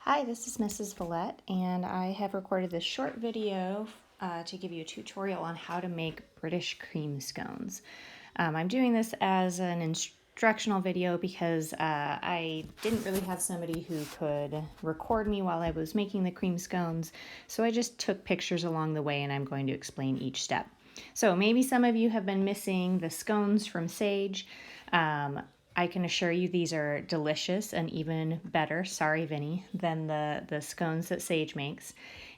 Hi, this is Mrs. Villette, and I have recorded this short video to give you a tutorial on how to make British cream scones. I'm doing this as an instructional video because I didn't really have somebody who could record me while I was making the cream scones, so I just took pictures along the way and I'm going to explain each step. So maybe some of you have been missing the scones from Sage. I can assure you these are delicious and even better, sorry Vinny, than the scones that Sage makes.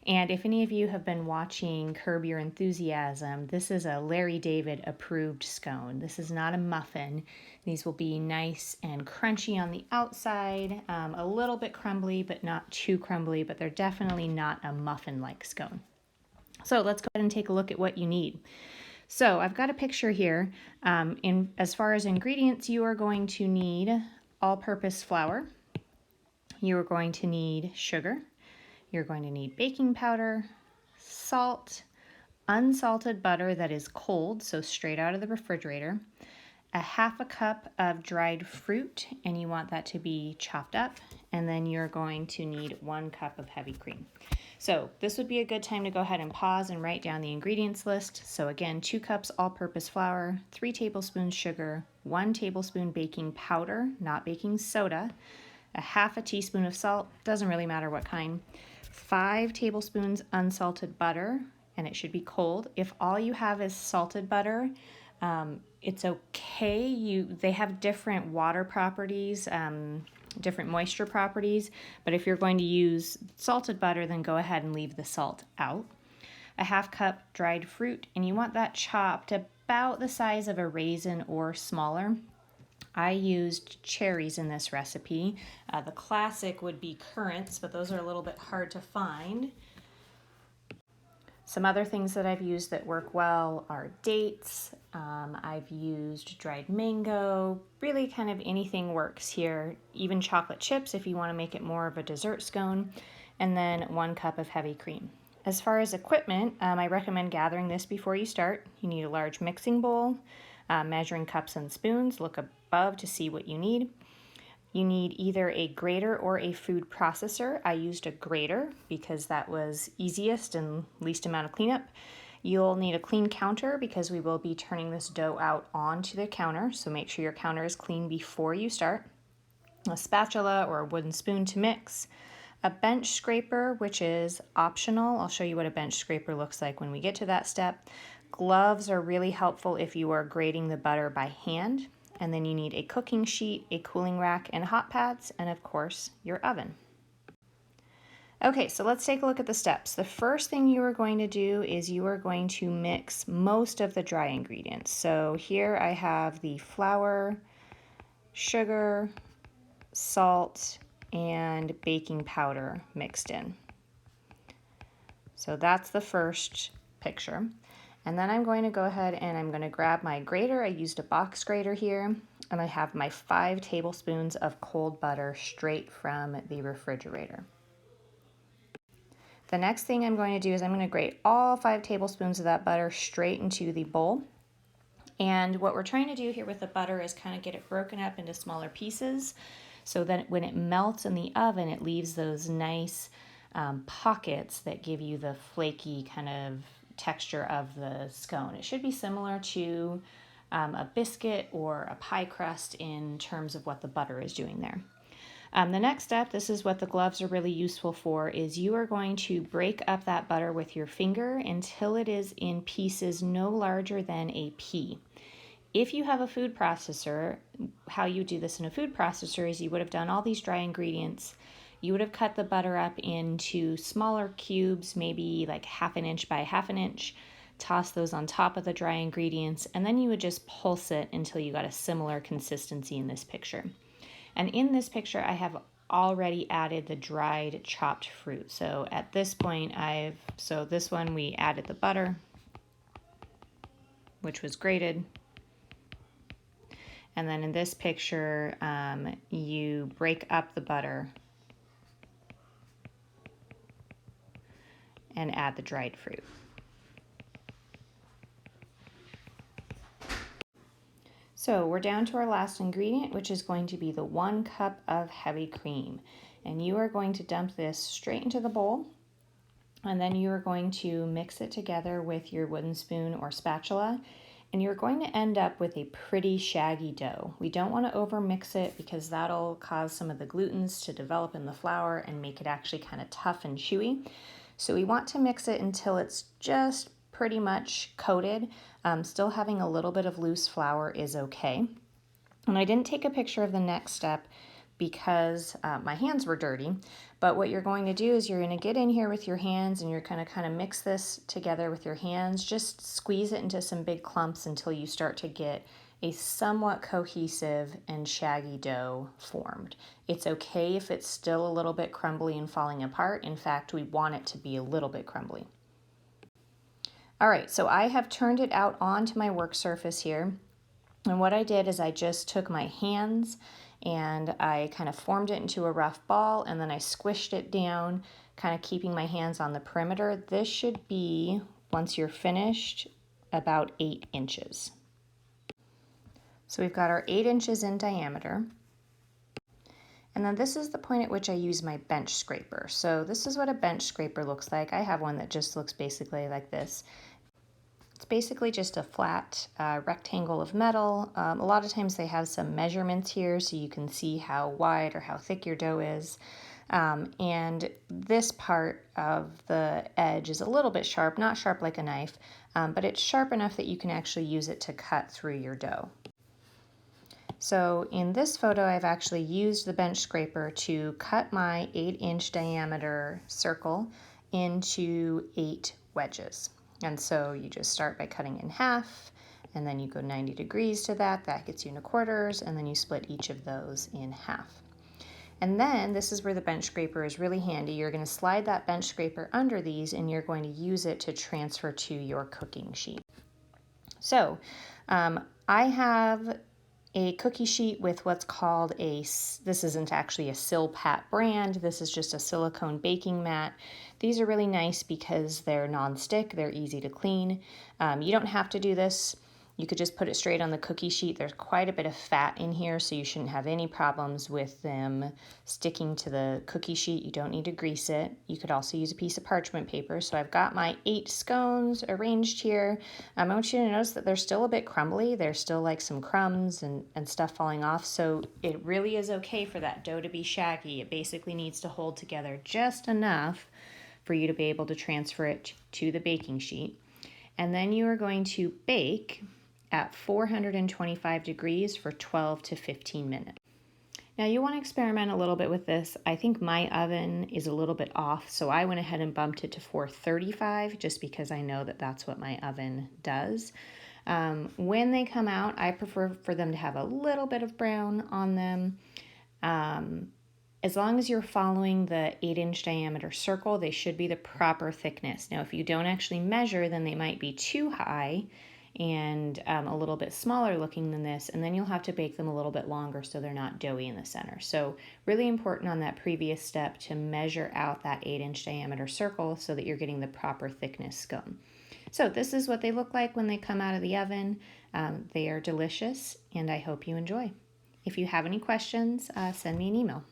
And if any of you have been watching Curb Your Enthusiasm, this is a Larry David approved scone. This is not a muffin. These will be nice and crunchy on the outside, a little bit crumbly, but not too crumbly, but they're definitely not a muffin-like scone. So let's go ahead and take a look at what you need. So I've got a picture here. As far as ingredients, you are going to need all-purpose flour. You are going to need sugar. You're going to need baking powder, salt, unsalted butter that is cold, so straight out of the refrigerator, a half a cup of dried fruit, and you want that to be chopped up, and then you're going to need 1 cup of heavy cream. So this would be a good time to go ahead and pause and write down the ingredients list. So again, 2 cups all-purpose flour, 3 tablespoons sugar, 1 tablespoon baking powder, not baking soda, a half a teaspoon of salt, doesn't really matter what kind, 5 tablespoons unsalted butter, and it should be cold. If all you have is salted butter, it's okay. They have different water properties, different moisture properties, but if you're going to use salted butter, then go ahead and leave the salt out. A half cup dried fruit, and you want that chopped about the size of a raisin or smaller. I used cherries in this recipe. The classic would be currants, but those are a little bit hard to find. Some other things that I've used that work well are dates. I've used dried mango. Really kind of anything works here. Even chocolate chips if you want to make it more of a dessert scone. And then 1 cup of heavy cream. As far as equipment, I recommend gathering this before you start. You need a large mixing bowl, measuring cups and spoons. Look above to see what you need. You need either a grater or a food processor. I used a grater because that was easiest and least amount of cleanup. You'll need a clean counter because we will be turning this dough out onto the counter, so make sure your counter is clean before you start. A spatula or a wooden spoon to mix. A bench scraper, which is optional. I'll show you what a bench scraper looks like when we get to that step. Gloves are really helpful if you are grating the butter by hand. And then you need a cooking sheet, a cooling rack, and hot pads, and of course, your oven. Okay, so let's take a look at the steps. The first thing you are going to do is you are going to mix most of the dry ingredients. So here I have the flour, sugar, salt, and baking powder mixed in. So that's the first picture. And then I'm going to go ahead and I'm going to grab my grater. I used a box grater here, and I have my 5 tablespoons of cold butter straight from the refrigerator. The next thing I'm going to do is I'm going to grate all 5 tablespoons of that butter straight into the bowl. And what we're trying to do here with the butter is kind of get it broken up into smaller pieces so that when it melts in the oven, it leaves those nice pockets that give you the flaky kind of texture of the scone. It should be similar to a biscuit or a pie crust in terms of what the butter is doing there. The next step, this is what the gloves are really useful for, is you are going to break up that butter with your finger until it is in pieces no larger than a pea. If you have a food processor, how you do this in a food processor is you would have done all these dry ingredients. You would have cut the butter up into smaller cubes, maybe like 1/2 inch by 1/2 inch, toss those on top of the dry ingredients, and then you would just pulse it until you got a similar consistency in this picture. And in this picture, I have already added the dried chopped fruit. So at this point, this one we added the butter, which was grated. And then in this picture, you break up the butter and add the dried fruit. So we're down to our last ingredient, which is going to be the 1 cup of heavy cream. And you are going to dump this straight into the bowl. And then you are going to mix it together with your wooden spoon or spatula. And you're going to end up with a pretty shaggy dough. We don't want to over mix it because that'll cause some of the glutens to develop in the flour and make it actually kind of tough and chewy. So we want to mix it until it's just pretty much coated. Still having a little bit of loose flour is okay. And I didn't take a picture of the next step because my hands were dirty. But what you're going to do is you're going to get in here with your hands and you're going to kind of mix this together with your hands. Just squeeze it into some big clumps until you start to get a somewhat cohesive and shaggy dough formed. It's okay if it's still a little bit crumbly and falling apart. In fact, we want it to be a little bit crumbly. All right, so I have turned it out onto my work surface here. And what I did is I just took my hands and I kind of formed it into a rough ball, and then I squished it down, kind of keeping my hands on the perimeter. This should be, once you're finished, about 8 inches. So we've got our 8 inches in diameter. And then this is the point at which I use my bench scraper. So this is what a bench scraper looks like. I have one that just looks basically like this. It's basically just a flat rectangle of metal. A lot of times they have some measurements here so you can see how wide or how thick your dough is. And this part of the edge is a little bit sharp, not sharp like a knife, but it's sharp enough that you can actually use it to cut through your dough. So in this photo, I've actually used the bench scraper to cut my 8-inch diameter circle into 8 wedges. And so you just start by cutting in half, and then you go 90 degrees to that. That gets you into quarters, and then you split each of those in half. And then this is where the bench scraper is really handy. You're going to slide that bench scraper under these, and you're going to use it to transfer to your cooking sheet. So I have a cookie sheet with what's called this isn't actually a Silpat brand, this is just a silicone baking mat. These are really nice because they're non-stick, they're easy to clean. You don't have to do this. You could just put it straight on the cookie sheet. There's quite a bit of fat in here, so you shouldn't have any problems with them sticking to the cookie sheet. You don't need to grease it. You could also use a piece of parchment paper. So I've got my 8 scones arranged here. I want you to notice that they're still a bit crumbly. There's still like some crumbs and stuff falling off. So it really is okay for that dough to be shaggy. It basically needs to hold together just enough for you to be able to transfer it to the baking sheet. And then you are going to bake at 425 degrees for 12 to 15 minutes. Now you want to experiment a little bit with this. I think my oven is a little bit off, so I went ahead and bumped it to 435 just because I know that that's what my oven does. When they come out, I prefer for them to have a little bit of brown on them. As long as you're following the 8-inch diameter circle, they should be the proper thickness. Now, if you don't actually measure, then they might be too high and a little bit smaller looking than this, and then you'll have to bake them a little bit longer so they're not doughy in the center. So really important on that previous step to measure out that 8-inch diameter circle so that you're getting the proper thickness scone. So this is what they look like when they come out of the oven. They are delicious, and I hope you enjoy. If you have any questions, send me an email.